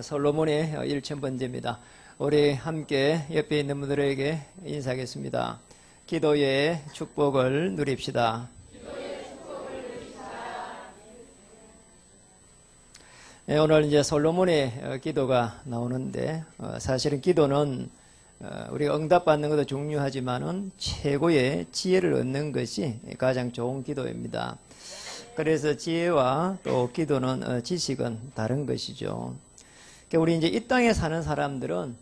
솔로몬의 1000번째입니다. 우리 함께 옆에 있는 분들에게 인사하겠습니다. 기도의 축복을 누립시다. 오늘 이제 솔로몬의 기도가 나오는데, 사실은 기도는 우리가 응답받는 것도 중요하지만은 최고의 지혜를 얻는 것이 가장 좋은 기도입니다. 그래서 지혜와 또 기도는 지식은 다른 것이죠. 우리 이제 이 땅에 사는 사람들은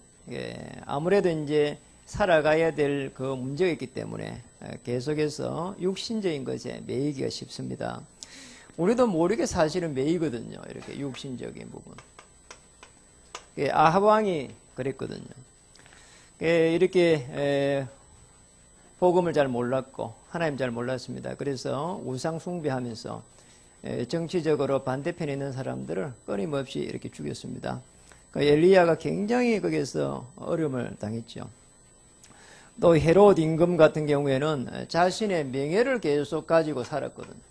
아무래도 이제 살아가야 될 그 문제가 있기 때문에 계속해서 육신적인 것에 매이기가 쉽습니다. 우리도 모르게 사실은 매이거든요. 이렇게 육신적인 부분. 아합 왕이 그랬거든요. 이렇게 복음을 잘 몰랐고 하나님 잘 몰랐습니다. 그래서 우상 숭배하면서 정치적으로 반대편에 있는 사람들을 끊임없이 이렇게 죽였습니다. 엘리야가 굉장히 거기에서 어려움을 당했죠. 또 헤롯 임금 같은 경우에는 자신의 명예를 계속 가지고 살았거든요.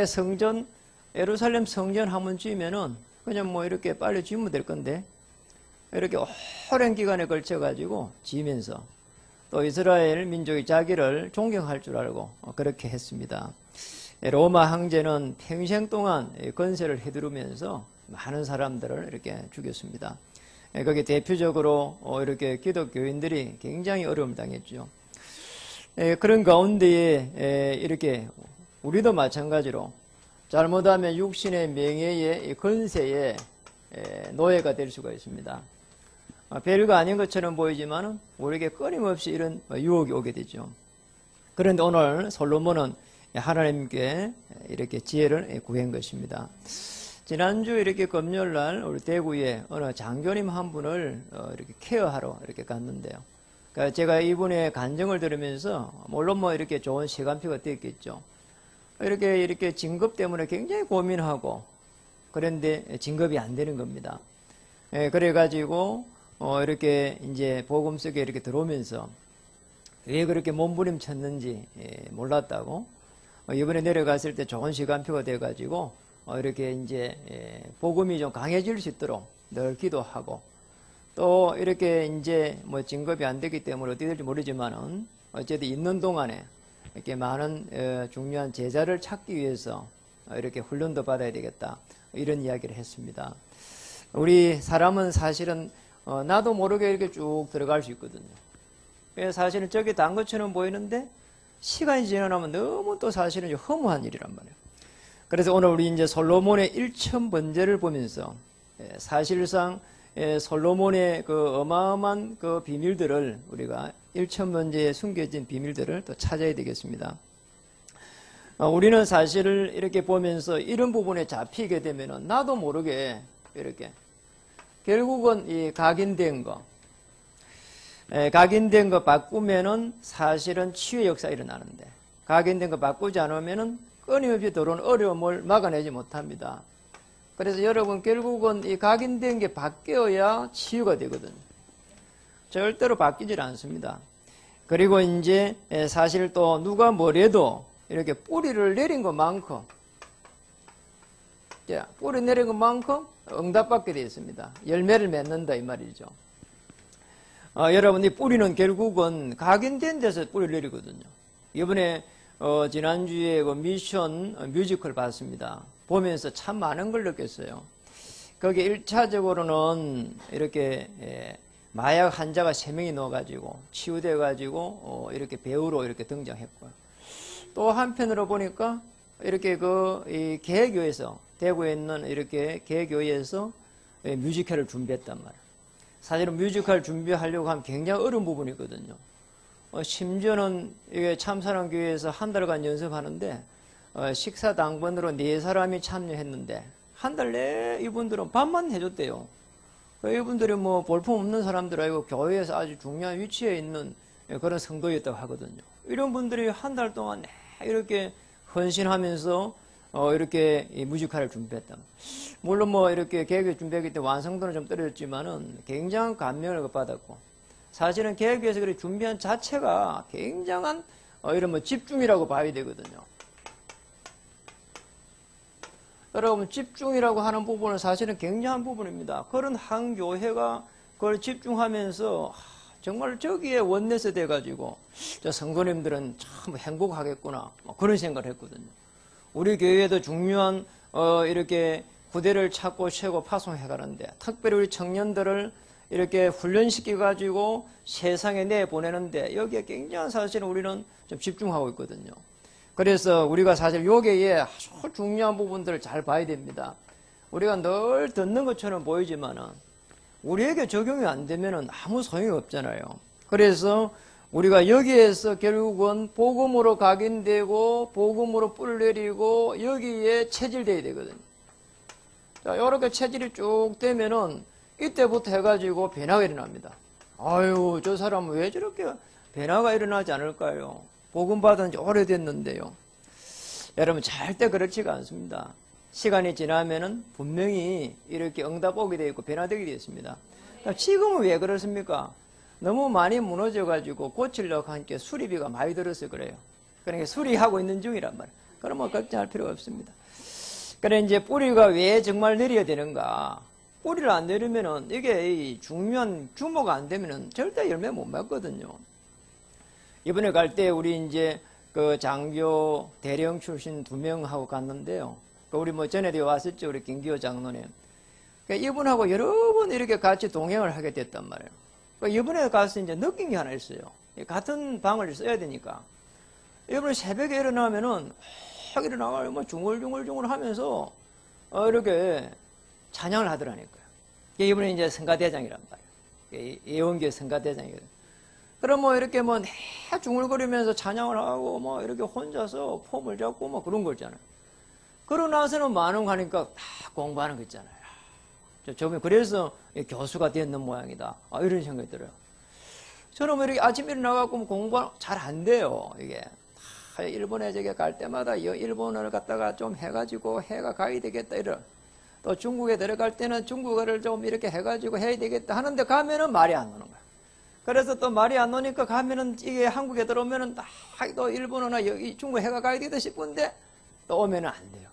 성전, 예루살렘 성전 한번 지으면은 그냥 뭐 이렇게 빨리 지으면 될 건데, 이렇게 오랜 기간에 걸쳐 가지고 지으면서 또 이스라엘 민족이 자기를 존경할 줄 알고 그렇게 했습니다. 로마 황제는 평생 동안 건세를 해두르면서 많은 사람들을 이렇게 죽였습니다. 거기 대표적으로 이렇게 기독교인들이 굉장히 어려움을 당했죠. 그런 가운데에 이렇게 우리도 마찬가지로 잘못하면 육신의 명예의 건세에 노예가 될 수가 있습니다. 별거 아닌 것처럼 보이지만 우리에게 끊임없이 이런 유혹이 오게 되죠. 그런데 오늘 솔로몬은 하나님께 이렇게 지혜를 구한 것입니다. 지난주 이렇게 금요일날 우리 대구에 어느 장교님 한 분을 이렇게 케어하러 이렇게 갔는데요. 그러니까 제가 이분의 간증을 들으면서 물론 뭐 이렇게 좋은 시간표가 되었겠죠. 이렇게 진급 때문에 굉장히 고민하고 그런데 진급이 안 되는 겁니다. 그래가지고 이렇게 이제 복음 속에 이렇게 들어오면서 왜 그렇게 몸부림쳤는지 몰랐다고 이번에 내려갔을 때 좋은 시간표가 돼가지고 이렇게 이제 복음이 좀 강해질 수 있도록 늘 기도하고 또 이렇게 이제 뭐 진급이 안 되기 때문에 어떻게 될지 모르지만은 어쨌든 있는 동안에 이렇게 많은 중요한 제자를 찾기 위해서 이렇게 훈련도 받아야 되겠다 이런 이야기를 했습니다. 우리 사람은 사실은 나도 모르게 이렇게 쭉 들어갈 수 있거든요. 사실은 저기 단 것처럼 보이는데 시간이 지나면 너무 또 사실은 허무한 일이란 말이에요. 그래서 오늘 우리 이제 솔로몬의 1000번제를 보면서 사실상 솔로몬의 그 어마어마한 그 비밀들을 우리가 1000번제에 숨겨진 비밀들을 또 찾아야 되겠습니다. 우리는 사실을 이렇게 보면서 이런 부분에 잡히게 되면은 나도 모르게 이렇게 결국은 이 각인된 거 바꾸면은 사실은 치유의 역사가 일어나는데 각인된 거 바꾸지 않으면은 끊임없이 들어오는 어려움을 막아내지 못합니다. 그래서 여러분 결국은 이 각인된 게 바뀌어야 치유가 되거든요. 절대로 바뀌질 않습니다. 그리고 이제 사실 또 누가 뭐래도 이렇게 뿌리를 내린 것만큼 뿌리 내린 것만큼 응답받게 되어 있습니다. 열매를 맺는다 이 말이죠. 여러분 이 뿌리는 결국은 각인된 데서 뿌리를 내리거든요. 이번에 지난주에 그 미션 뮤지컬 봤습니다. 보면서 참 많은 걸 느꼈어요. 거기 1차적으로는 이렇게 마약 환자가 3명이 넣어가지고 치유돼가지고 이렇게 배우로 이렇게 등장했고요. 또 한편으로 보니까 이렇게 이 개교에서 대구에 있는 이렇게 개교에서 뮤지컬을 준비했단 말이에요. 사실은 뮤지컬 준비하려고 하면 굉장히 어려운 부분이거든요. 심지어는 이게 참사랑교회에서 한 달간 연습하는데 식사 당번으로 4사람이 참여했는데 한 달 내에 이분들은 밥만 해줬대요. 이분들이 뭐 볼품 없는 사람들 아니고 교회에서 아주 중요한 위치에 있는 그런 성도였다고 하거든요. 이런 분들이 한 달 동안 이렇게 헌신하면서 이렇게 이 뮤지컬을 준비했다. 물론 뭐 이렇게 계획을 준비하기 때문에 완성도는 좀 떨어졌지만은 굉장한 감명을 받았고, 사실은 계획에서 그렇게 준비한 자체가 굉장한 이런 뭐 집중이라고 봐야 되거든요. 여러분 집중이라고 하는 부분은 사실은 굉장한 부분입니다. 그런 한 교회가 그걸 집중하면서 정말 저기에 원내서 돼가지고 저 성도님들은 참 행복하겠구나 뭐 그런 생각을 했거든요. 우리 교회에도 중요한 이렇게 구대를 찾고 세고 파송해 가는데 특별히 우리 청년들을 이렇게 훈련시켜 가지고 세상에 내보내는데 여기에 굉장히 사실은 우리는 좀 집중하고 있거든요. 그래서 우리가 사실 여기에 아주 중요한 부분들을 잘 봐야 됩니다. 우리가 늘 듣는 것처럼 보이지만은 우리에게 적용이 안 되면은 아무 소용이 없잖아요. 그래서 우리가 여기에서 결국은 복음으로 각인되고 복음으로 뿔 내리고 여기에 체질돼야 되거든요. 자, 이렇게 체질이 쭉 되면은 이때부터 해가지고 변화가 일어납니다. 아유, 저 사람은 왜 저렇게 변화가 일어나지 않을까요? 복음 받은 지 오래됐는데요. 여러분, 절대 그렇지가 않습니다. 시간이 지나면은 분명히 이렇게 응답 오게 되어 있고 변화되게 되어 있습니다. 지금은 왜 그렇습니까? 너무 많이 무너져가지고 고치려고 하니까 수리비가 많이 들어서 그래요. 그러니까 수리하고 있는 중이란 말이에요. 그러면 걱정할 필요가 없습니다. 그래, 이제 뿌리가 왜 정말 내려야 되는가? 뿌리를 안 내리면은 이게 중요한 규모가 안 되면은 절대 열매 못 맺거든요. 이번에 갈 때 우리 이제 그 장교 대령 출신 2명하고 갔는데요. 우리 뭐 전에도 왔었죠. 우리 김기호 장로님. 그러니까 이분하고 여러 번 이렇게 같이 동행을 하게 됐단 말이에요. 그러니까 이번에 가서 이제 느낀 게 하나 있어요. 같은 방을 써야 되니까. 이번에 새벽에 일어나면은 확 일어나가지고 뭐 중얼중얼 하면서 이렇게 찬양을 하더라니까요. 이번에 이제 성가대장이란 말이에요. 예원교 성가대장이거든요. 그럼 뭐 이렇게 뭐 중얼거리면서 찬양을 하고 뭐 이렇게 혼자서 폼을 잡고 뭐 그런 거 있잖아요. 그러고 나서는 많은 거 하니까 다 공부하는 거 있잖아요. 저번에 그래서 교수가 되었는 모양이다. 이런 생각이 들어요. 저는 뭐 이렇게 아침에 일어나갖고 뭐 공부 잘 안 돼요. 이게. 일본에 저기 갈 때마다 일본어를 갖다가 좀 해가지고 해가 가야 되겠다 이런. 또 중국에 들어갈 때는 중국어를 좀 이렇게 해가지고 해야 되겠다 하는데 가면은 말이 안 오는 거야. 그래서 또 말이 안 오니까 가면은 이게 한국에 들어오면은 또 일본어나 중국어 해가 가야 되겠다 싶은데 또 오면은 안 돼요.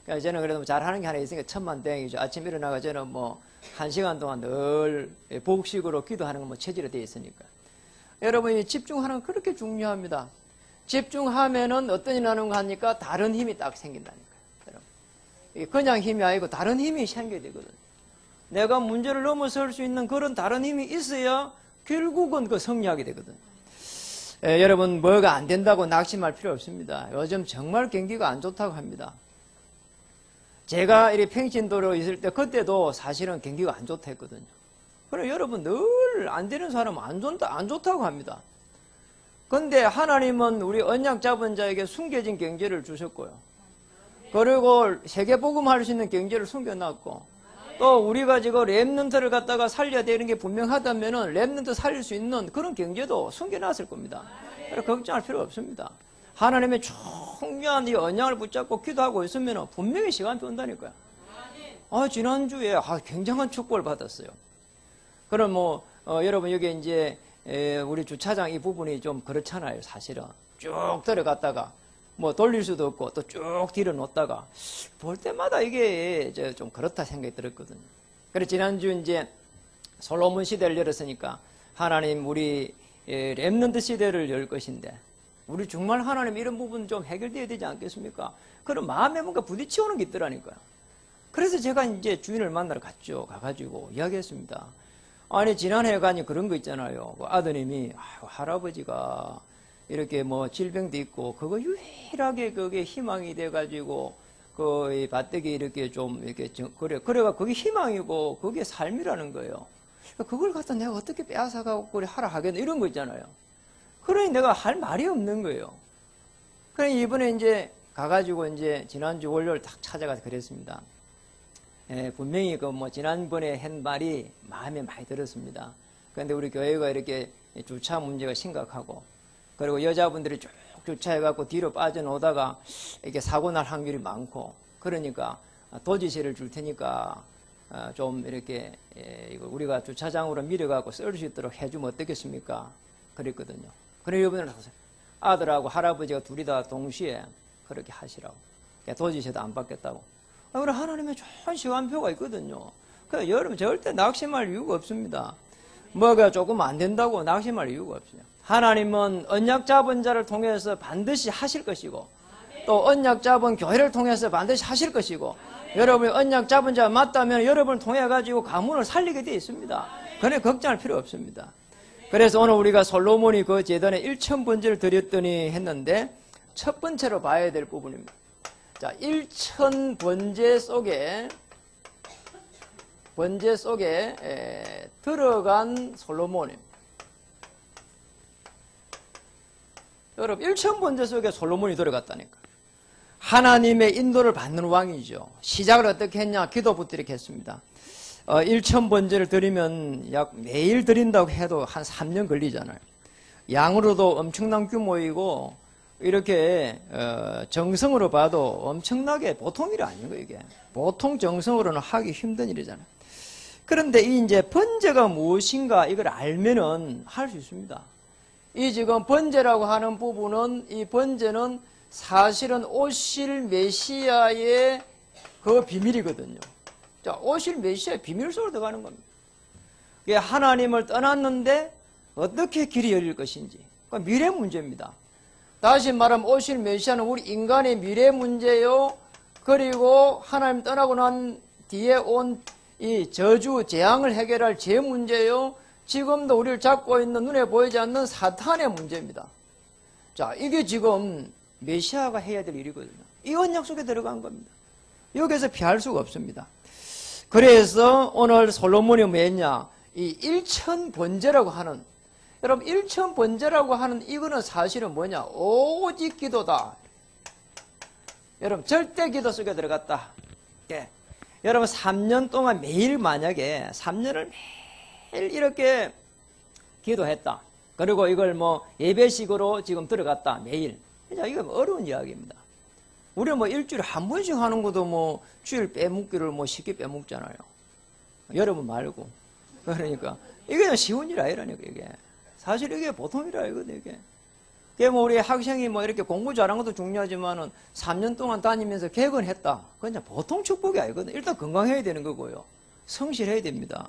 그러니까 저는 그래도 잘하는 게 하나 있으니까 천만다행이죠. 아침 일어나가 저는 뭐 1시간 동안 늘 복식으로 기도하는 건 뭐 체질이 되어 있으니까. 여러분이 집중하는 건 그렇게 중요합니다. 집중하면은 어떤 일이 나는 거 하니까 다른 힘이 딱 생긴다니까요. 여러분. 그냥 힘이 아니고 다른 힘이 생겨야 되거든요. 내가 문제를 넘어설 수 있는 그런 다른 힘이 있어야 결국은 그 승리하게 되거든요. 여러분 뭐가 안 된다고 낙심할 필요 없습니다. 요즘 정말 경기가 안 좋다고 합니다. 제가 이 평신도로 있을 때 그때도 사실은 경기가 안 좋다 했거든요. 그래 여러분 늘 안 되는 사람은 안 좋다고 합니다. 근데 하나님은 우리 언약 잡은 자에게 숨겨진 경제를 주셨고요. 그리고 세계복음 할 수 있는 경제를 숨겨놨고 또 우리가 지금 랩넌트를 갖다가 살려야 되는 게 분명하다면은 랩넌트 살릴 수 있는 그런 경제도 숨겨놨을 겁니다. 그래서 걱정할 필요가 없습니다. 하나님의 중요한 이 언약을 붙잡고 기도하고 있으면 분명히 시간이 온다니까요. 지난주에 굉장한 축복을 받았어요. 그럼 뭐 여러분 여기 이제 우리 주차장 이 부분이 좀 그렇잖아요. 사실은 쭉 들어갔다가 뭐 돌릴 수도 없고 또 쭉 뒤로 놓다가 볼 때마다 이게 좀 그렇다 생각이 들었거든요. 그래서 지난주 이제 솔로몬 시대를 열었으니까 하나님 우리 렘넌트 시대를 열 것인데 우리 정말 하나님 이런 부분 좀 해결돼야 되지 않겠습니까? 그런 마음에 뭔가 부딪혀오는 게 있더라니까요. 그래서 제가 이제 주인을 만나러 갔죠. 가가지고 이야기했습니다. 아니 지난해 가니 그런 거 있잖아요. 그 아드님이 할아버지가 이렇게 뭐 질병도 있고 그거 유일하게 그게 희망이 돼가지고 그 밭대기 이렇게 좀 이렇게 그래가 그게 희망이고 그게 삶이라는 거예요. 그걸 갖다 내가 어떻게 빼앗아가고 그래 하라 하겠나 이런 거 있잖아요. 그러니 내가 할 말이 없는 거예요. 그러니 이번에 이제 가가지고 이제 지난주 월요일 딱 찾아가서 그랬습니다. 분명히 그 뭐 지난번에 한 말이 마음에 많이 들었습니다. 그런데 우리 교회가 이렇게 주차 문제가 심각하고 그리고 여자분들이 쭉 주차해갖고 뒤로 빠져나오다가 이렇게 사고 날 확률이 많고 그러니까 도지세를 줄 테니까 좀 이렇게 이거 우리가 주차장으로 밀어갖고 쓸 수 있도록 해주면 어떻겠습니까? 그랬거든요. 그래 이번에 아들하고 할아버지가 둘이 다 동시에 그렇게 하시라고. 도지세도 안 받겠다고. 그럼 하나님의 좋은 시간표가 있거든요. 그러니까 여러분 절대 낙심할 이유가 없습니다. 뭐가 조금 안 된다고 낙심할 이유가 없어요. 하나님은 언약 잡은 자를 통해서 반드시 하실 것이고, 또 언약 잡은 교회를 통해서 반드시 하실 것이고, 여러분이 언약 잡은 자 맞다면 여러분을 통해 가지고 가문을 살리게 되어 있습니다. 그래 걱정할 필요 없습니다. 그래서 오늘 우리가 솔로몬이 그 제단에 1000번제를 드렸더니 했는데, 첫 번째로 봐야 될 부분입니다. 자, 1000번제 속에 들어간 솔로몬입니다. 여러분, 1000번제 속에 솔로몬이 들어갔다니까. 하나님의 인도를 받는 왕이죠. 시작을 어떻게 했냐? 기도부터 이렇게 했습니다. 1000번제를 드리면 약 매일 드린다고 해도 한 3년 걸리잖아요. 양으로도 엄청난 규모이고, 이렇게 정성으로 봐도 엄청나게 보통 일이 아닌 거예요. 이게 보통 정성으로는 하기 힘든 일이잖아요. 그런데 이 이제 번제가 무엇인가 이걸 알면은 할 수 있습니다. 이 지금 번제라고 하는 부분은, 이 번제는 사실은 오실 메시아의 그 비밀이거든요. 자, 오실 메시아의 비밀 속으로 들어가는 겁니다. 이게 하나님을 떠났는데 어떻게 길이 열릴 것인지, 그러니까 미래 문제입니다. 다시 말하면 오실 메시아는 우리 인간의 미래 문제요, 그리고 하나님 떠나고 난 뒤에 온 이 저주, 재앙을 해결할 제 문제요, 지금도 우리를 잡고 있는 눈에 보이지 않는 사탄의 문제입니다. 자, 이게 지금 메시아가 해야 될 일이거든요. 이 언약 속에 들어간 겁니다. 여기서 피할 수가 없습니다. 그래서 오늘 솔로몬이 뭐 했냐? 이 1000번제라고 하는, 여러분 1000번제라고 하는 이거는 사실은 뭐냐? 오직 기도다. 여러분 절대 기도 속에 들어갔다. 예. 여러분 3년 동안 매일, 만약에 3년을 매일 이렇게 기도했다. 그리고 이걸 뭐 예배식으로 지금 들어갔다. 매일. 이거 어려운 이야기입니다. 우리는 뭐 일주일에 한 번씩 하는 것도 뭐 주일 빼먹기를 뭐 쉽게 빼먹잖아요. 여러분 말고. 그러니까 이게 쉬운 일 아니라니까, 이게. 사실 이게 보통 일 아니거든요, 이게. 그게 뭐 우리 학생이 뭐 이렇게 공부 잘한 것도 중요하지만은 3년 동안 다니면서 개근했다. 그건 보통 축복이 아니거든요. 일단 건강해야 되는 거고요. 성실해야 됩니다.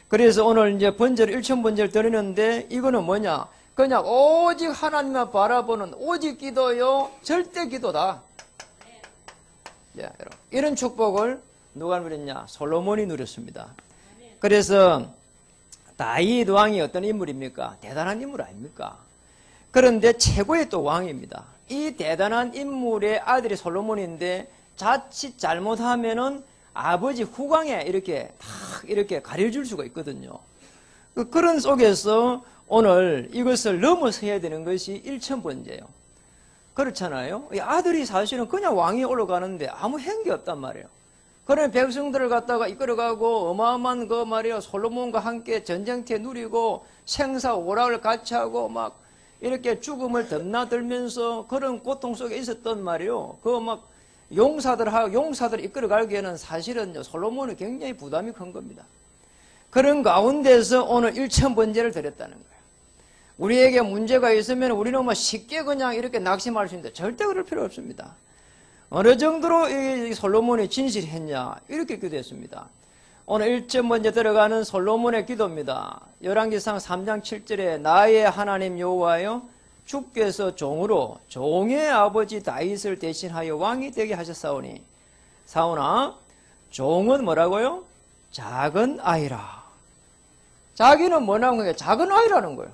그래서 오늘 이제 번제를 1000번제를 드리는데, 이거는 뭐냐? 그냥 오직 하나님만 바라보는 오직 기도요, 절대 기도다. 예, 여러분. 이런 축복을 누가 누렸냐? 솔로몬이 누렸습니다. 그래서 다윗 왕이 어떤 인물입니까? 대단한 인물 아닙니까? 그런데 최고의 또 왕입니다. 이 대단한 인물의 아들이 솔로몬인데, 자칫 잘못하면은 아버지 후광에 이렇게 탁 이렇게 가려줄 수가 있거든요. 그런 속에서 오늘 이것을 넘어서야 되는 것이 1000번제예요. 그렇잖아요. 이 아들이 사실은 그냥 왕이 올라가는데 아무 행기 없단 말이에요. 그런 백성들을 갖다가 이끌어가고 어마어마한 그 말이에요. 솔로몬과 함께 전쟁터에 누리고 생사 오락을 같이 하고 막 이렇게 죽음을 덤나들면서 그런 고통 속에 있었던 말이에요. 그 막 용사들 이끌어가기에는 사실은 솔로몬이 굉장히 부담이 큰 겁니다. 그런 가운데서 오늘 1000번제를 드렸다는 거예요. 우리에게 문제가 있으면 우리는 뭐 쉽게 그냥 이렇게 낙심할 수 있는데 절대 그럴 필요 없습니다. 어느 정도로 이 솔로몬이 진실했냐, 이렇게 기도했습니다. 오늘 1000번제 들어가는 솔로몬의 기도입니다. 열왕기상 3장 7절에 나의 하나님 여호와여, 주께서 종으로 종의 아버지 다윗을 대신하여 왕이 되게 하셨사오니, 사오나 종은 뭐라고요? 작은 아이라. 자기는 뭐라는 거예요? 작은 아이라는 거예요.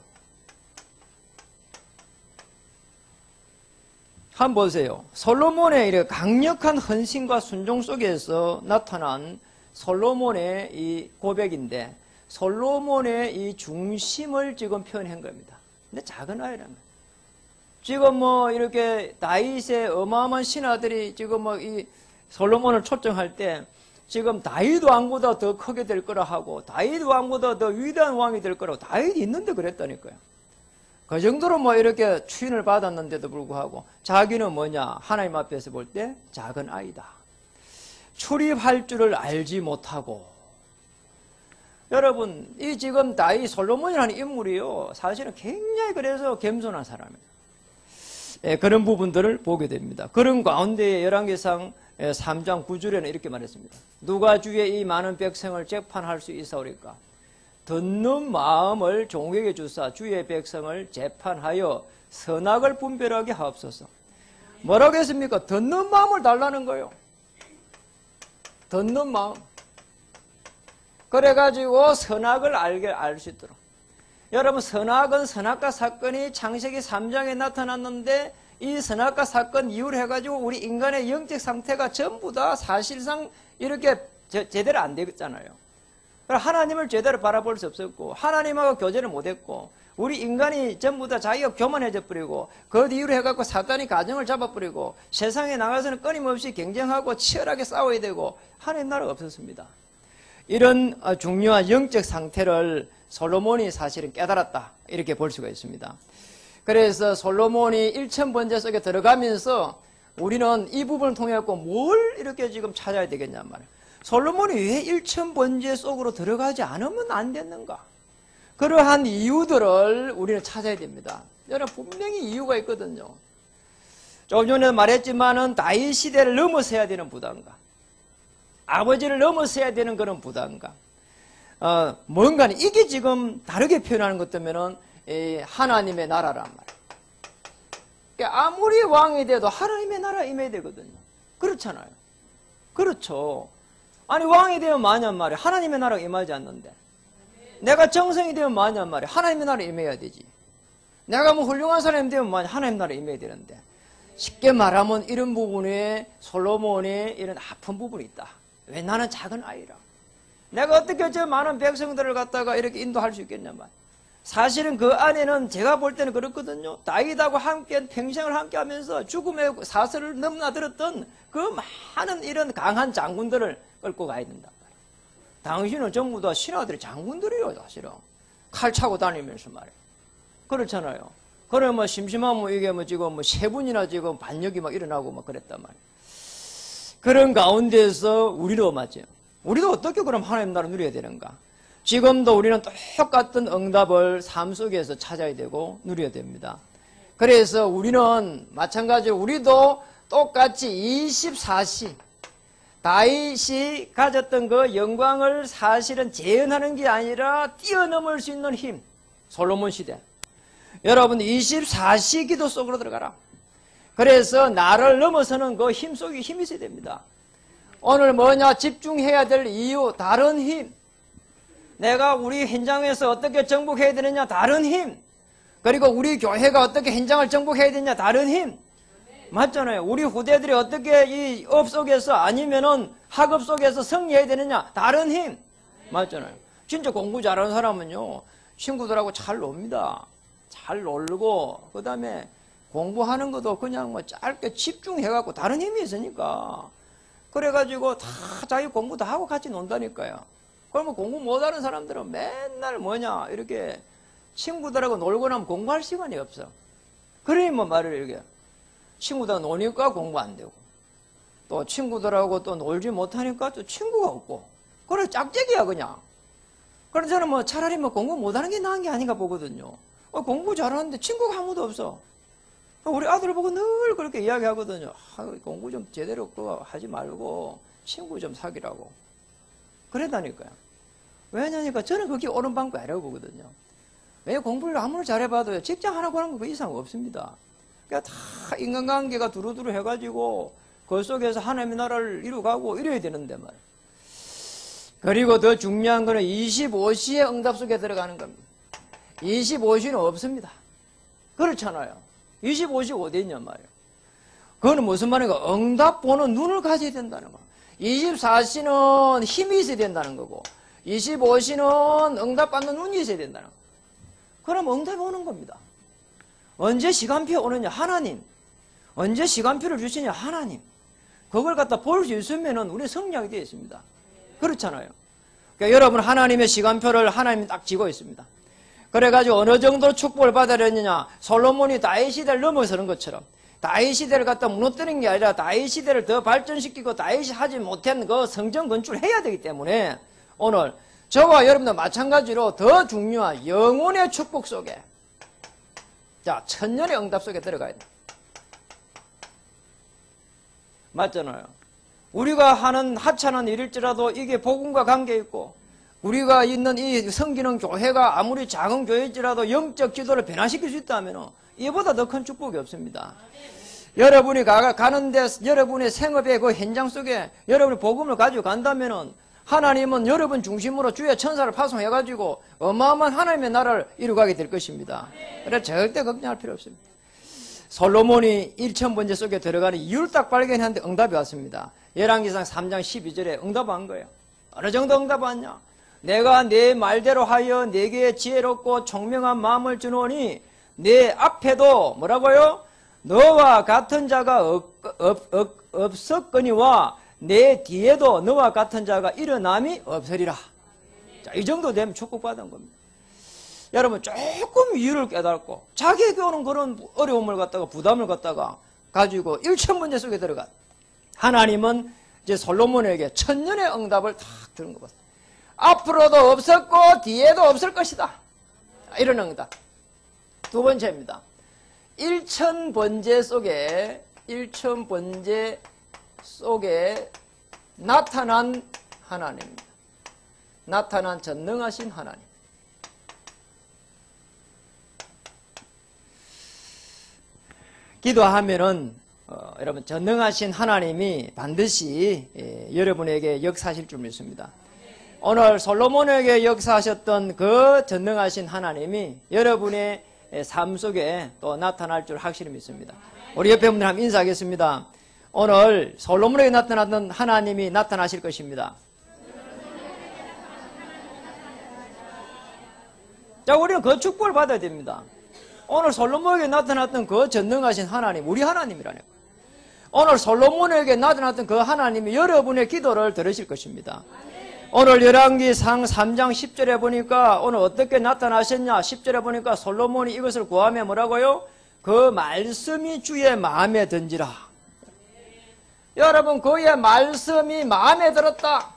한번 보세요. 솔로몬의 이렇게 강력한 헌신과 순종 속에서 나타난 솔로몬의 이 고백인데, 솔로몬의 이 중심을 지금 표현한 겁니다. 근데 작은 아이라는 거예요. 지금 뭐 이렇게 다윗의 어마어마한 신하들이 지금 뭐 이 솔로몬을 초청할 때, 지금 다윗 왕보다 더 크게 될 거라 하고, 다윗 왕보다 더 위대한 왕이 될 거라고, 다윗이 있는데 그랬다니까요. 그 정도로 뭐 이렇게 추인을 받았는데도 불구하고 자기는 뭐냐? 하나님 앞에서 볼 때 작은 아이다. 출입할 줄을 알지 못하고. 여러분, 이 지금 다윗 솔로몬이라는 인물이요, 사실은 굉장히 그래서 겸손한 사람이에요. 예, 그런 부분들을 보게 됩니다. 그런 가운데 열왕기상 3장 9절에는 이렇게 말했습니다. 누가 주의 이 많은 백성을 재판할 수 있사오리까? 듣는 마음을 종에게 주사 주의 백성을 재판하여 선악을 분별하게 하옵소서. 뭐라고 했습니까? 듣는 마음을 달라는 거예요. 듣는 마음. 그래가지고 선악을 알 수 있도록. 여러분, 선악은 선악과 사건이 창세기 3장에 나타났는데 이 선악과 사건 이후로 해가지고 우리 인간의 영적 상태가 전부 다 사실상 이렇게 제대로 안 되겠잖아요. 하나님을 제대로 바라볼 수 없었고 하나님하고 교제를 못했고 우리 인간이 전부 다 자기가 교만해져 버리고 그 이후로 해갖고 사탄이 가정을 잡아버리고 세상에 나가서는 끊임없이 경쟁하고 치열하게 싸워야 되고 하나님 나라가 없었습니다. 이런 중요한 영적 상태를 솔로몬이 사실은 깨달았다 이렇게 볼 수가 있습니다. 그래서 솔로몬이 1000번제 속에 들어가면서 우리는 이 부분을 통해 갖고 뭘 이렇게 지금 찾아야 되겠냔 말이에요. 솔로몬이 왜 1000번제 속으로 들어가지 않으면 안 됐는가? 그러한 이유들을 우리는 찾아야 됩니다. 여러분, 분명히 이유가 있거든요. 조금 전에 말했지만은 다윗 시대를 넘어서야 되는 부담감, 아버지를 넘어서야 되는 그런 부담감, 뭔가 이게 지금 다르게 표현하는 것 때문에는 하나님의 나라란 말이에요. 그러니까 아무리 왕이 돼도 하나님의 나라 임해야 되거든요. 그렇잖아요. 그렇죠. 아니, 왕이 되면 뭐하냔 말이에요. 하나님의 나라가 임하지 않는데. 내가 정성이 되면 뭐하냔 말이에요. 하나님의 나라가 임해야 되지. 내가 뭐 훌륭한 사람이 되면 뭐하냐. 하나님의 나라가 임해야 되는데. 쉽게 말하면 이런 부분에 솔로몬의 이런 아픈 부분이 있다. 왜 나는 작은 아이라. 내가 어떻게 저 많은 백성들을 갖다가 이렇게 인도할 수 있겠냐 말이에요. 사실은 그 안에는 제가 볼 때는 그렇거든요. 다윗하고 함께 평생을 함께 하면서 죽음의 사슬을 넘나들었던 그 많은 이런 강한 장군들을 끌고 가야 된단 말이에요. 당신은 전부 다 신하들이 장군들이에요, 사실은. 칼 차고 다니면서 말이에요. 그렇잖아요. 그러면 심심하면 이게 뭐 지금 뭐 3분이나 지금 반역이 막 일어나고 막 그랬단 말이에요. 그런 가운데서 우리도 맞죠. 우리도 어떻게 그럼 하나님 나라 누려야 되는가? 지금도 우리는 똑같은 응답을 삶 속에서 찾아야 되고 누려야 됩니다. 그래서 우리는 마찬가지로 우리도 똑같이 24시 다윗이 가졌던 그 영광을 사실은 재현하는 게 아니라 뛰어넘을 수 있는 힘, 솔로몬 시대. 여러분 24시 기도 속으로 들어가라. 그래서 나를 넘어서는 그 힘 속에 힘이 있어야 됩니다. 오늘 뭐냐? 집중해야 될 이유, 다른 힘. 내가 우리 현장에서 어떻게 정복해야 되느냐? 다른 힘. 그리고 우리 교회가 어떻게 현장을 정복해야 되느냐? 다른 힘. 맞잖아요. 우리 후대들이 어떻게 이 업 속에서 아니면은 학업 속에서 승리해야 되느냐? 다른 힘. 맞잖아요. 진짜 공부 잘하는 사람은요, 친구들하고 잘 놉니다. 잘 놀고, 그 다음에 공부하는 것도 그냥 뭐 짧게 집중해갖고 다른 힘이 있으니까. 그래가지고 다 자기 공부 다 하고 같이 논다니까요. 그러면 공부 못하는 사람들은 맨날 뭐냐, 이렇게 친구들하고 놀고 나면 공부할 시간이 없어. 그러니 뭐 말을 이렇게. 친구들하고 노니까 공부 안 되고, 또 친구들하고 또 놀지 못하니까 또 친구가 없고, 그래, 짝짝이야, 그냥. 그래서 저는 뭐 차라리 뭐 공부 못하는 게 나은 게 아닌가 보거든요. 공부 잘하는데 친구가 아무도 없어. 우리 아들 보고 늘 그렇게 이야기하거든요. 공부 좀 제대로 그거 하지 말고 친구 좀 사귀라고. 그러다니까요. 왜냐니까 저는 그게 옳은 방법이 아니라고 보거든요. 왜 공부를 아무리 잘해봐도 직장 하나 구하는 거 그 이상 없습니다. 그러니까 다 인간관계가 두루두루 해가지고 그 속에서 하나님의 나라를 이루가고 이래야 되는데 말이에요. 그리고 더 중요한 거는 25시의 응답 속에 들어가는 겁니다. 25시는 없습니다. 그렇잖아요. 25시가 어디 있냐 말이에요. 그거는 무슨 말인가? 응답 보는 눈을 가져야 된다는 거. 24시는 힘이 있어야 된다는 거고 25시는 응답 받는 눈이 있어야 된다는 거. 그럼 응답이 오는 겁니다. 언제 시간표 오느냐? 하나님. 언제 시간표를 주시냐? 하나님. 그걸 갖다 볼 수 있으면은 우리 성령이 되어 있습니다. 그렇잖아요. 그러니까 여러분 하나님의 시간표를 하나님이 딱 쥐고 있습니다. 그래가지고 어느 정도로 축복을 받아들였느냐? 솔로몬이 다윗 시대를 넘어서는 것처럼 다윗 시대를 갖다 무너뜨리는 게 아니라 다윗 시대를 더 발전시키고 다윗이 하지 못한 그 성전 건축을 해야 되기 때문에 오늘 저와 여러분도 마찬가지로 더 중요한 영혼의 축복 속에 자 천년의 응답 속에 들어가야 돼. 맞잖아요. 우리가 하는 하찮은 일일지라도 이게 복음과 관계 있고, 우리가 있는 이 섬기는 교회가 아무리 작은 교회일지라도 영적 지도를 변화시킬 수 있다면 이보다 더 큰 축복이 없습니다. 여러분이 가는데 여러분의 생업의 그 현장 속에 여러분이 복음을 가지고 간다면 하나님은 여러분 중심으로 주의 천사를 파송해가지고 어마어마한 하나님의 나라를 이루가게 될 것입니다. 그래서 절대 걱정할 필요 없습니다. 솔로몬이 1000번째 속에 들어가는 이유를 딱 발견했는데 응답이 왔습니다. 열왕기상 3장 12절에 응답한 거예요. 어느 정도 응답 왔냐? 내가 내 말대로 하여 내게 지혜롭고 총명한 마음을 주노니 내 앞에도 뭐라고요? 너와 같은 자가 없었거니와 내 뒤에도 너와 같은 자가 일어남이 없으리라. 자, 이 정도 되면 축복받은 겁니다. 여러분 조금 이유를 깨닫고 자기에게 오는 그런 어려움을 갖다가 부담을 갖다가 가지고 1000번째 속에 들어가 하나님은 이제 솔로몬에게 천년의 응답을 탁 주는 것 같습니다. 앞으로도 없었고 뒤에도 없을 것이다. 이런 응답. 두 번째입니다. 1000번째 속에 나타난 하나님입니다. 나타난 전능하신 하나님. 기도하면은 여러분 전능하신 하나님이 반드시 여러분에게 역사하실 줄 믿습니다. 오늘 솔로몬에게 역사하셨던 그 전능하신 하나님이 여러분의 삶 속에 또 나타날 줄 확실히 믿습니다. 우리 옆에 분들 한번 인사하겠습니다. 오늘 솔로몬에게 나타났던 하나님이 나타나실 것입니다. 자, 우리는 그 축복을 받아야 됩니다. 오늘 솔로몬에게 나타났던 그 전능하신 하나님, 우리 하나님이라네요. 오늘 솔로몬에게 나타났던 그 하나님이 여러분의 기도를 들으실 것입니다. 오늘 열왕기상 3장 10절에 보니까 오늘 어떻게 나타나셨냐? 10절에 보니까 솔로몬이 이것을 구하면 뭐라고요? 그 말씀이 주의 마음에 든지라. 여러분 그의 말씀이 마음에 들었다.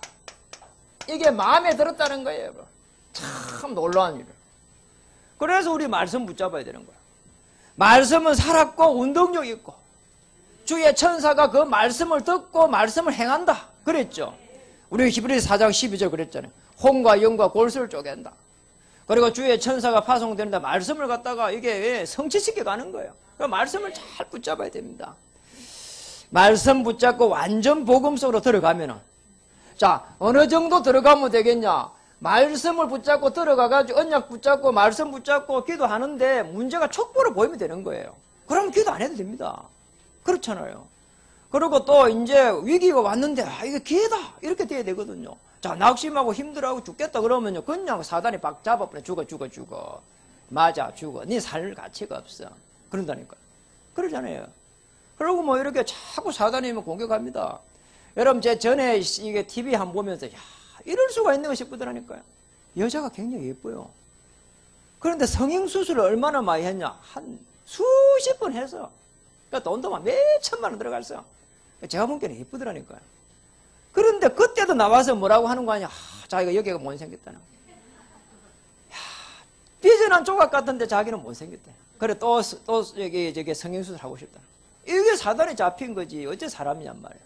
이게 마음에 들었다는 거예요. 참 놀라운 일이에요. 그래서 우리 말씀 붙잡아야 되는 거예요. 말씀은 살았고 운동력 있고 주의 천사가 그 말씀을 듣고 말씀을 행한다 그랬죠. 우리 히브리서 4장 12절 그랬잖아요. 혼과 영과 골수를 쪼갠다. 그리고 주의 천사가 파송되는데 말씀을 갖다가 이게 성취시켜 가는 거예요. 그 말씀을 잘 붙잡아야 됩니다. 말씀 붙잡고 완전 복음 속으로 들어가면은 자 어느 정도 들어가면 되겠냐? 말씀을 붙잡고 들어가가지고 언약 붙잡고 말씀 붙잡고 기도하는데 문제가 촉보로 보이면 되는 거예요. 그럼 기도 안 해도 됩니다. 그렇잖아요. 그리고 또 이제 위기가 왔는데 이게 기회다 이렇게 돼야 되거든요. 자 낙심하고 힘들어하고 죽겠다 그러면요 그냥 사단이 박 잡아버려. 죽어 맞아 죽어. 네 살 가치가 없어. 그런다니까요. 그러잖아요. 그리고 뭐 이렇게 자꾸 사단이 공격합니다. 여러분 제 전에 이게 TV 한번 보면서 야 이럴 수가 있는 거 싶더라니까요. 여자가 굉장히 예뻐요. 그런데 성형수술을 얼마나 많이 했냐? 한 수십 번 해서 그러니까 돈도 막 몇 천만 원 들어갔어요. 제가 보기에는 예쁘더라니까요. 그런데 그때도 나와서 뭐라고 하는 거 아니야? 자기가 여기가 못생겼다는. 삐져난 조각 같은데 자기는 못생겼대. 그래 또 저기 성형수술 하고 싶다. 이게 사단에 잡힌 거지. 어째 사람이냔 말이에요.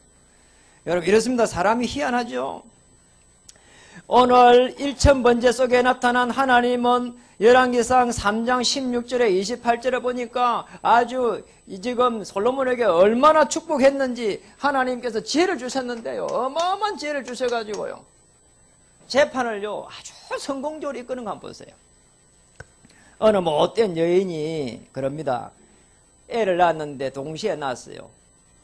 여러분 이렇습니다. 사람이 희한하죠. 오늘 1000번째 속에 나타난 하나님은 열왕기상 3장 16절에 28절에 보니까 아주 지금 솔로몬에게 얼마나 축복했는지 하나님께서 지혜를 주셨는데요. 어마어마한 지혜를 주셔가지고요. 재판을요 아주 성공적으로 이끄는 거 한번 보세요. 어느 못된 여인이 그럽니다. 애를 낳았는데 동시에 낳았어요.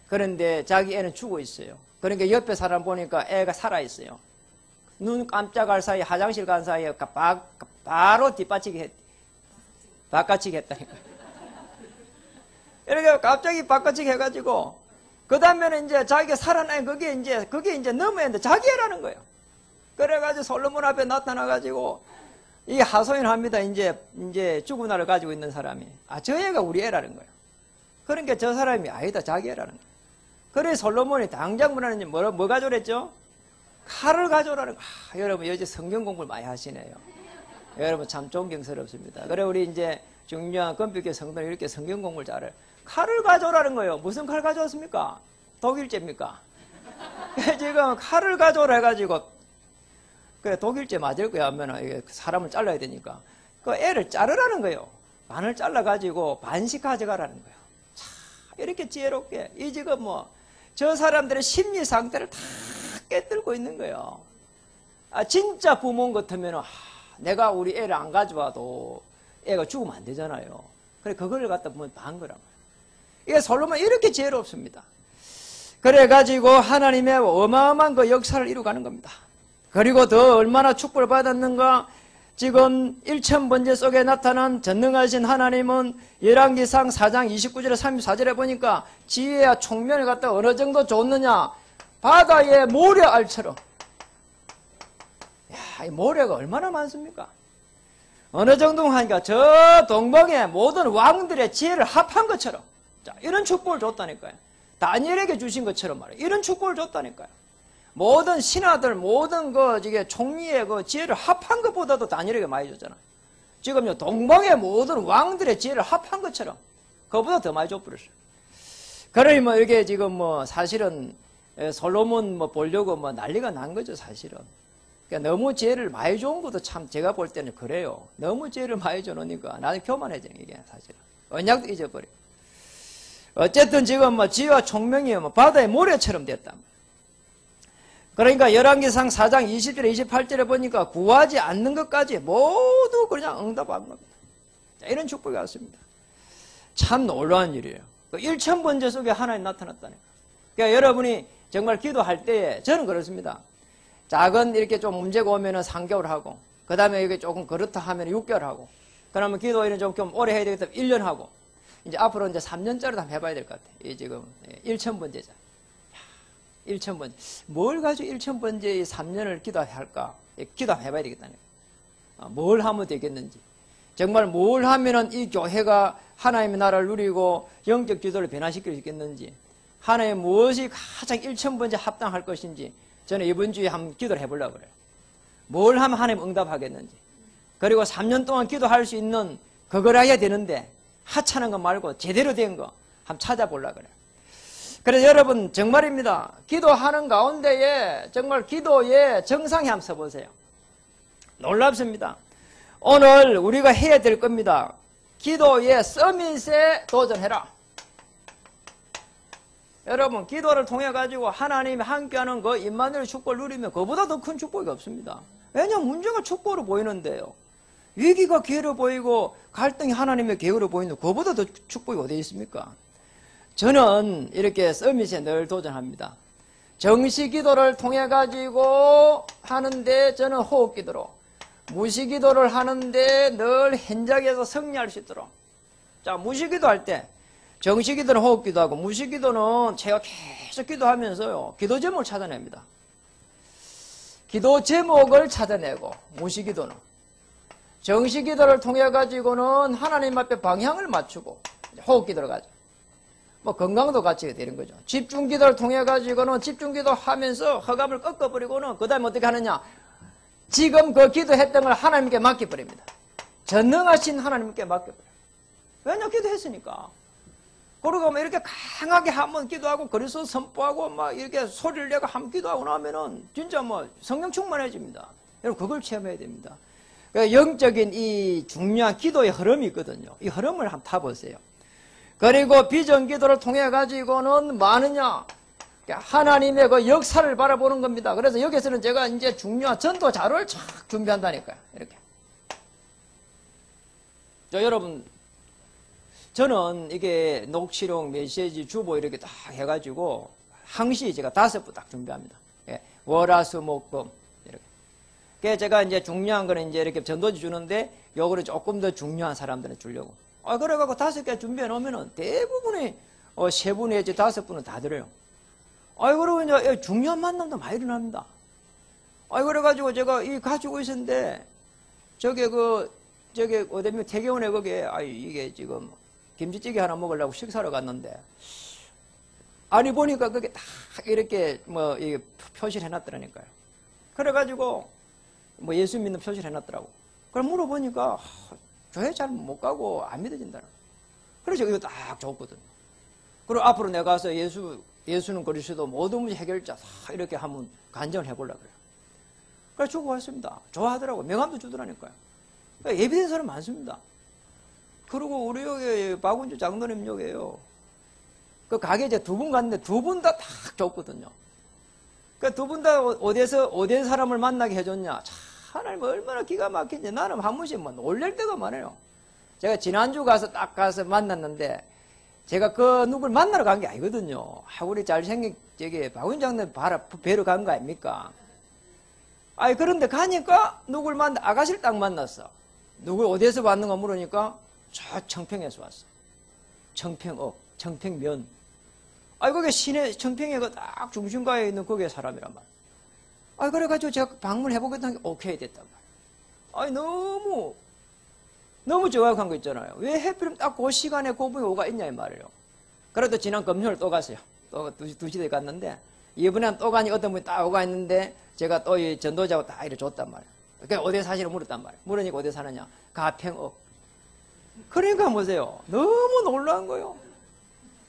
그런데 자기 애는 죽어 있어요. 그러니까 옆에 사람 보니까 애가 살아있어요. 눈 깜짝할 사이 화장실 간 사이에 바로 바깥치기 했다니까. 이렇게 갑자기 바깥치기 해가지고 그 다음에는 이제 자기가 살아난 그게 이제 넘어야 하는데 자기 애라는 거예요. 그래가지고 솔로몬 앞에 나타나가지고 이 하소연합니다. 이제 죽은 애를 가지고 있는 사람이 저 애가 우리 애라는 거예요. 그러니까 저 사람이 아니다 자기 애라는 거예요. 그래 솔로몬이 당장 문하는 뭐 가져오랬죠? 칼을 가져오라는 여러분 요즘 성경 공부를 많이 하시네요. 여러분 참 존경스럽습니다. 그래 우리 이제 중요한 건빛교 성도는 이렇게 성경 공부를 잘해요. 칼을 가져오라는 거예요. 무슨 칼 가져왔습니까? 독일제입니까? 지금 칼을 가져오라 해가지고, 그래, 독일제 맞을 거야 하면은, 이게 사람을 잘라야 되니까. 그 애를 자르라는 거예요. 반을 잘라가지고 반씩 가져가라는 거예요. 자, 이렇게 지혜롭게. 이 지금 뭐, 저 사람들의 심리 상태를 다 깨뜨리고 있는 거예요. 아, 진짜 부모인 것 같으면은, 내가 우리 애를 안 가져와도 애가 죽으면 안 되잖아요. 그래, 그걸 갖다 보면 반 거란 말이에요. 이게 솔로몬 이렇게 지혜롭습니다. 그래가지고 하나님의 어마어마한 그 역사를 이루가는 겁니다. 그리고 더 얼마나 축복을 받았는가? 지금 1000번째 속에 나타난 전능하신 하나님은 열왕기상 4장 29절에 34절에 보니까 지혜와 총명을 갖다 어느 정도 줬느냐? 바다의 모래알처럼. 야, 이 모래가 얼마나 많습니까? 어느 정도 하니까 저 동방의 모든 왕들의 지혜를 합한 것처럼. 자, 이런 축복을 줬다니까요. 다니엘에게 주신 것처럼 말이에요. 이런 축복을 줬다니까요. 모든 신하들, 모든 이게 총리의 그 지혜를 합한 것보다도 다니엘에게 많이 줬잖아요. 지금요, 동방의 모든 왕들의 지혜를 합한 것처럼 그것보다 더 많이 줘버렸어요. 그러니 뭐 이게 지금 뭐 사실은 솔로몬 뭐 보려고 뭐 난리가 난 거죠, 사실은. 그러니까 너무 지혜를 많이 준 것도 참 제가 볼 때는 그래요. 너무 지혜를 많이 줘놓으니까 나는 교만해지는 이게 사실은. 언약도 잊어버려. 어쨌든 지금 뭐 지혜와 총명이 뭐 바다의 모래처럼 됐다. 그러니까 열왕기상 4장 20절에 28절에 보니까 구하지 않는 것까지 모두 그냥 응답한 겁니다. 자, 이런 축복이 왔습니다. 참 놀라운 일이에요. 1000번째 속에 하나님 나타났다니까. 그러니까 여러분이 정말 기도할 때에 저는 그렇습니다. 작은 이렇게 좀 문제가 오면은 3개월 하고, 그 다음에 이게 조금 그렇다 하면 6개월 하고, 그러면 기도일은 좀 오래 해야 되겠다 1년 하고, 이제 앞으로 이제 3년짜리도 한번 해봐야 될 것 같아요. 이 지금 1000번째자. 1000번째. 뭘 가지고 1000번째 3년을 기도할까? 기도 한번 해봐야 되겠다네요. 뭘 하면 되겠는지. 정말 뭘 하면은 이 교회가 하나님의 나라를 누리고 영적 기도를 변화시킬 수 있겠는지, 하나님 무엇이 가장 1000번째 합당할 것인지, 저는 이번 주에 한번 기도를 해보려고 그래요. 뭘 하면 하나님 응답하겠는지. 그리고 3년 동안 기도할 수 있는 그걸 해야 되는데, 하찮은 거 말고 제대로 된 거 한번 찾아보려고 그래요. 그래서 여러분 정말입니다. 기도하는 가운데에 정말 기도의 정상에 한번 서보세요. 놀랍습니다. 오늘 우리가 해야 될 겁니다. 기도의 서밋에 도전해라. 여러분 기도를 통해 가지고 하나님이 함께하는 그 임마누엘 축복을 누리면 그보다 더 큰 축복이 없습니다. 왜냐하면 문제가 축복으로 보이는데요. 위기가 기회로 보이고 갈등이 하나님의 계획으로 보이는데 그보다 더 축복이 어디 있습니까? 저는 이렇게 서밋에 늘 도전합니다. 정시 기도를 통해 가지고 하는데 저는 호흡 기도로, 무시 기도를 하는데 늘 현장에서 승리할 수 있도록. 자, 무시 기도할 때 정시 기도는 호흡 기도하고, 무시 기도는 제가 계속 기도하면서요, 기도 제목을 찾아냅니다. 기도 제목을 찾아내고, 무시 기도는 정시 기도를 통해 가지고는 하나님 앞에 방향을 맞추고, 호흡 기도를 가죠. 뭐 건강도 같이 되는 거죠. 집중 기도를 통해 가지고는 집중 기도 하면서 허감을 꺾어버리고는 그 다음에 어떻게 하느냐, 지금 그 기도했던 걸 하나님께 맡겨버립니다. 전능하신 하나님께 맡겨버려요. 왜냐, 기도했으니까. 그러고 뭐 이렇게 강하게 한번 기도하고 그리스도 선포하고 막 이렇게 소리를 내고 한번 기도하고 나면은 진짜 뭐 성령 충만해집니다. 여러분 그걸 체험해야 됩니다. 영적인 이 중요한 기도의 흐름이 있거든요. 이 흐름을 한번 타보세요. 그리고 비전 기도를 통해 가지고는 많으냐, 하나님의 그 역사를 바라보는 겁니다. 그래서 여기서는 제가 이제 중요한 전도 자료를 쫙 준비한다니까요. 이렇게. 여러분, 저는 이게 녹취록, 메시지, 주보 이렇게 딱 해가지고 항시 제가 5부 딱 준비합니다. 예. 월화수목금 이렇게. 그래서 제가 이제 중요한 거는 이제 이렇게 전도지 주는데 요거를 조금 더 중요한 사람들한테 주려고. 그래갖고 5개 준비해 놓으면은 대부분이 3분 내지 5분은 다 들어요. 그러고 이제 중요한 만남도 많이 일어납니다. 그래가지고 제가 이 가지고 있었는데, 저게 어디면 태계원에 거기에, 이게 지금 김치찌개 하나 먹으려고 식사를 갔는데, 아니 보니까 그게 다 이렇게 뭐 이게 표시를 해놨더라니까요. 그래가지고 뭐 예수 믿는 표시를 해놨더라고. 그럼 물어보니까 교회 잘 못 가고 안 믿어진다는 거예요. 그래서 이거 딱 줬거든요. 그리고 앞으로 내가 가서 예수 예수는 그리스도 모든 문제 해결자 다 이렇게 한번 간증을 해보려고 그래요. 그래서 주고 왔습니다. 좋아하더라고. 명함도 주더라니까요. 그러니까 예비된 사람 많습니다. 그리고 우리 여기 박운주 장로님 여기에요. 그 가게 이제 두 분 갔는데 두 분 다 줬거든요. 그러니까 두 분 다 어디서 사람을 만나게 해줬냐. 참, 하나님 얼마나 기가 막힌지 나는 한 번씩 뭐 놀랄 때가 많아요. 제가 지난주 딱 가서 만났는데 제가 그 누굴 만나러 간 게 아니거든요. 우리 잘생긴 박운주 장로님 뵈러 간 거 아닙니까? 아니, 그런데 가니까 누굴 아가씨를 딱 만났어. 누구 어디에서 왔는가 물으니까 저 청평에서 왔어. 청평읍, 청평면. 아이, 거기 시내, 청평에 딱 중심가에 있는 거기에 사람이란 말이야. 아이, 그래가지고 제가 방문해보겠다는 게 오케이 됐단 말이야. 아니, 너무 정확한 거 있잖아요. 왜 해필이면 딱 그 시간에 그 분이 오가 있냐, 이 말이에요. 그래도 지난 금요일 또 갔어요. 또 2시에 갔는데, 이번엔 또 가니 어떤 분이 딱 오가 있는데, 제가 또 이 전도자하고 딱 이렇게 줬단 말이에요. 그러니까 어디 사시는 물었단 말이에요. 물으니까 어디 사느냐? 가평읍. 그러니까 보세요. 너무 놀라운 거예요.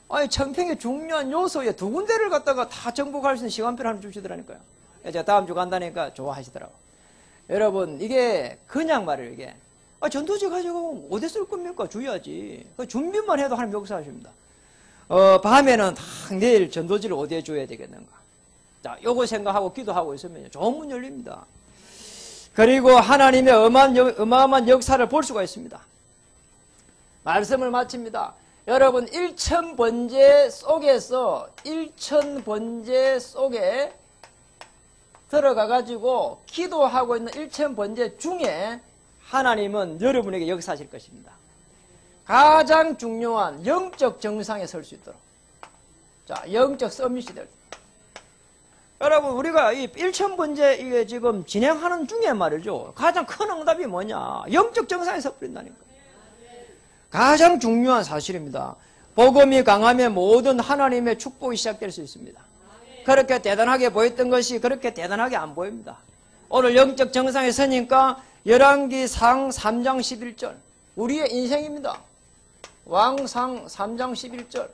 아니, 청평의 중요한 요소에 두 군데를 갖다가 다 정복할 수 있는 시간표를 하나 주시더라니까요. 제가 다음 주 간다니까 좋아하시더라고. 여러분, 이게 그냥 말이에요, 이게. 전도지 가지고 어디 쓸 겁니까? 줘야지. 그 준비만 해도 하나님 역사하십니다. 밤에는 딱 내일 전도지를 어디에 줘야 되겠는가. 자, 요거 생각하고 기도하고 있으면 좋은 문 열립니다. 그리고 하나님의 어마어마한 역사를 볼 수가 있습니다. 말씀을 마칩니다. 여러분, 1000번제 속에 들어가가지고 기도하고 있는 1000번제 중에 하나님은 여러분에게 역사하실 것입니다. 가장 중요한 영적 정상에 설 수 있도록. 자, 영적 서밋이 될 수. 여러분, 우리가 이 1000번제 이게 지금 진행하는 중에 말이죠. 가장 큰 응답이 뭐냐? 영적 정상에 서버린다니까. 가장 중요한 사실입니다. 복음이 강하면 모든 하나님의 축복이 시작될 수 있습니다. 그렇게 대단하게 보였던 것이 그렇게 대단하게 안 보입니다. 오늘 영적 정상에 서니까 열왕기상 3장 11절 우리의 인생입니다. 왕상 3장 11절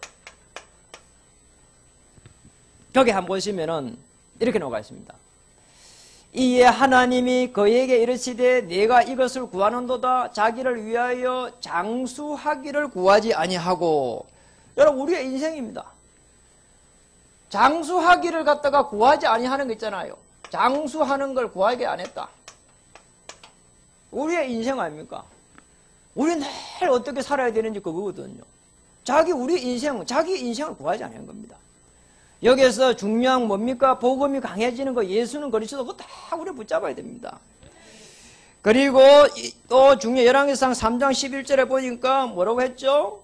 거기 한번 보시면은 이렇게 나와 있습니다. 이에 하나님이 그에게 이르시되 내가 이것을 구하는도다 자기를 위하여 장수하기를 구하지 아니하고. 여러분, 우리의 인생입니다. 장수하기를 갖다가 구하지 아니하는 거 있잖아요. 장수하는 걸 구하게 안 했다. 우리의 인생 아닙니까? 우리 늘 어떻게 살아야 되는지 그거거든요. 우리 인생, 자기 인생을 구하지 않은 겁니다. 여기서 중요한 뭡니까? 복음이 강해지는 거, 예수는 그리스도, 그거 다 우리 붙잡아야 됩니다. 그리고 또 중요 열왕기상 3장 11절에 보니까 뭐라고 했죠?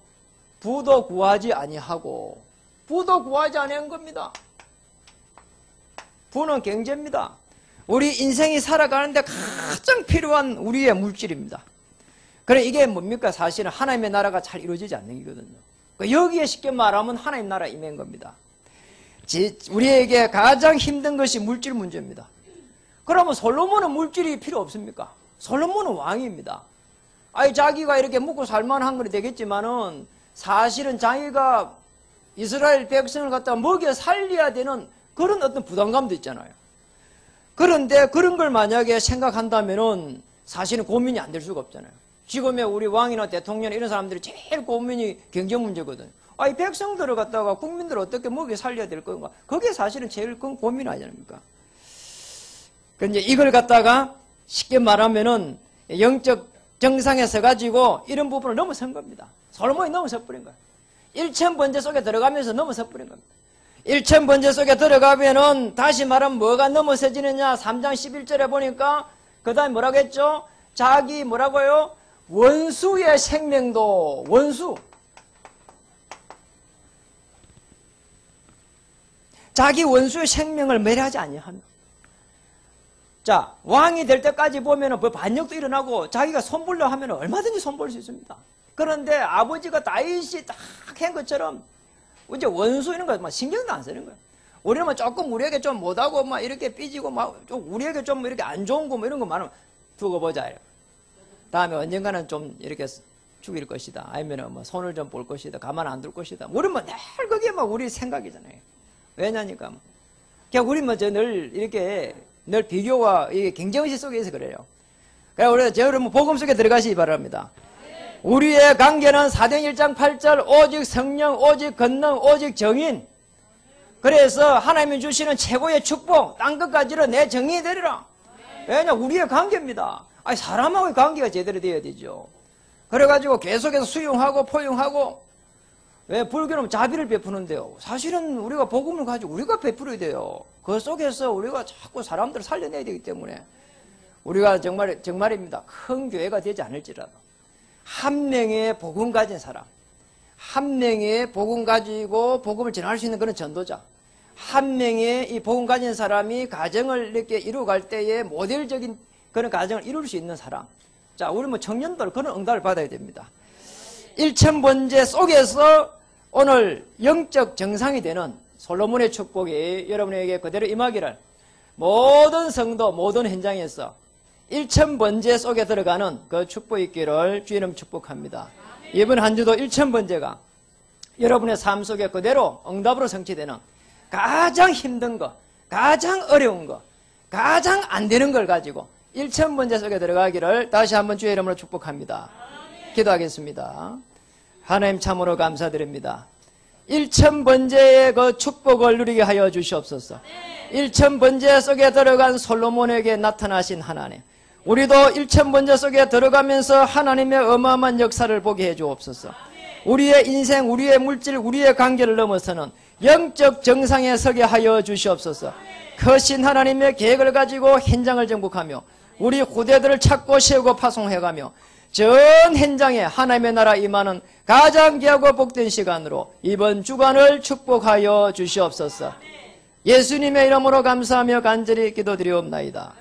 부도 구하지 아니하고. 부도 구하지 아니한 겁니다. 부는 경제입니다. 우리 인생이 살아가는데 가장 필요한 우리의 물질입니다. 그래, 이게 뭡니까? 사실은 하나님의 나라가 잘 이루어지지 않는 거거든요. 여기에 쉽게 말하면 하나님 나라 임한 겁니다. 우리에게 가장 힘든 것이 물질 문제입니다. 그러면 솔로몬은 물질이 필요 없습니까? 솔로몬은 왕입니다. 자기가 이렇게 먹고 살만한 건 되겠지만은 사실은 자기가 이스라엘 백성을 갖다가 먹여 살려야 되는 그런 어떤 부담감도 있잖아요. 그런데 그런 걸 만약에 생각한다면은 사실은 고민이 안 될 수가 없잖아요. 지금의 우리 왕이나 대통령 이런 사람들이 제일 고민이 경제 문제거든요. 이 백성들을 갖다가 국민들을 어떻게 먹여 살려야 될 건가? 그게 사실은 제일 큰 고민 아닙니까? 그런데 이걸 갖다가 쉽게 말하면은 영적 정상에 서가지고 이런 부분을 넘어선 겁니다. 솔로몬이 넘어서 버린 거예요. 1000번제 속에 들어가면서 넘어서 버린 겁니다. 1000번제 속에 들어가면은 다시 말하면 뭐가 넘어서지느냐? 3장 11절에 보니까 그 다음에 뭐라고 했죠? 자기 뭐라고요? 원수의 생명도 자기 원수의 생명을 멸하지 아니하며. 자, 왕이 될 때까지 보면은 반역도 일어나고 자기가 손보려 하면 얼마든지 손볼 수 있습니다. 그런데 아버지가 다윗이 딱 한 것처럼 이제 원수 이런 거 신경도 안 쓰는 거예요. 우리는 조금 우리에게 좀 못하고 이렇게 삐지고 좀 우리에게 좀 이렇게 안 좋은 거 이런 거 많으면 두고 보자. 다음에 언젠가는 좀 이렇게 죽일 것이다. 아니면 손을 좀 볼 것이다. 가만 안 둘 것이다. 우리는 늘 그게 우리 생각이잖아요. 왜냐니까. 그냥 우리 먼저 늘 이렇게 늘 비교와 이게 경쟁의식 속에서 그래요. 그래서 우리가 여러분 복음 속에 들어가시기 바랍니다. 우리의 관계는 사도행 1장 8절 오직 성령, 오직 권능, 오직 정인. 그래서 하나님이 주시는 최고의 축복, 땅 끝까지로 내 정인이 되리라. 왜냐 우리의 관계입니다. 아니 사람하고의 관계가 제대로 되어야 되죠. 그래가지고 계속해서 수용하고 포용하고, 왜 불교는 자비를 베푸는데요. 사실은 우리가 복음을 가지고 우리가 베풀어야 돼요. 그 속에서 우리가 자꾸 사람들을 살려내야 되기 때문에 우리가 정말입니다. 큰 교회가 되지 않을지라도 한 명의 복음 가진 사람, 한 명의 복음 가지고 복음을 전할 수 있는 그런 전도자, 한 명의 이 복음 가진 사람이 가정을 이렇게 이루어갈 때에 모델적인 그런 가정을 이룰 수 있는 사람. 자, 우리 뭐 청년들 그런 응답을 받아야 됩니다. 일천번제 속에서 오늘 영적 정상이 되는 솔로몬의 축복이 여러분에게 그대로 임하기를, 모든 성도 모든 현장에서 일천번제 속에 들어가는 그 축복이 있기를 주이름 축복합니다. 이번 한 주도 일천번제가 여러분의 삶 속에 그대로 응답으로 성취되는 가장 힘든 거, 가장 어려운 거, 가장 안 되는 걸 가지고 일천번제 속에 들어가기를 다시 한번 주의 이름으로 축복합니다. 기도하겠습니다. 하나님 참으로 감사드립니다. 일천번제의 그 축복을 누리게 하여 주시옵소서. 일천번제 속에 들어간 솔로몬에게 나타나신 하나님, 우리도 일천번제 속에 들어가면서 하나님의 어마어마한 역사를 보게 해 주옵소서. 우리의 인생, 우리의 물질, 우리의 관계를 넘어서는 영적 정상에 서게 하여 주시옵소서. 크신 하나님의 계획을 가지고 현장을 정복하며 우리 후대들을 찾고 세우고 파송해가며 전 현장에 하나님의 나라 임하는 가장 귀하고 복된 시간으로 이번 주간을 축복하여 주시옵소서. 예수님의 이름으로 감사하며 간절히 기도드리옵나이다.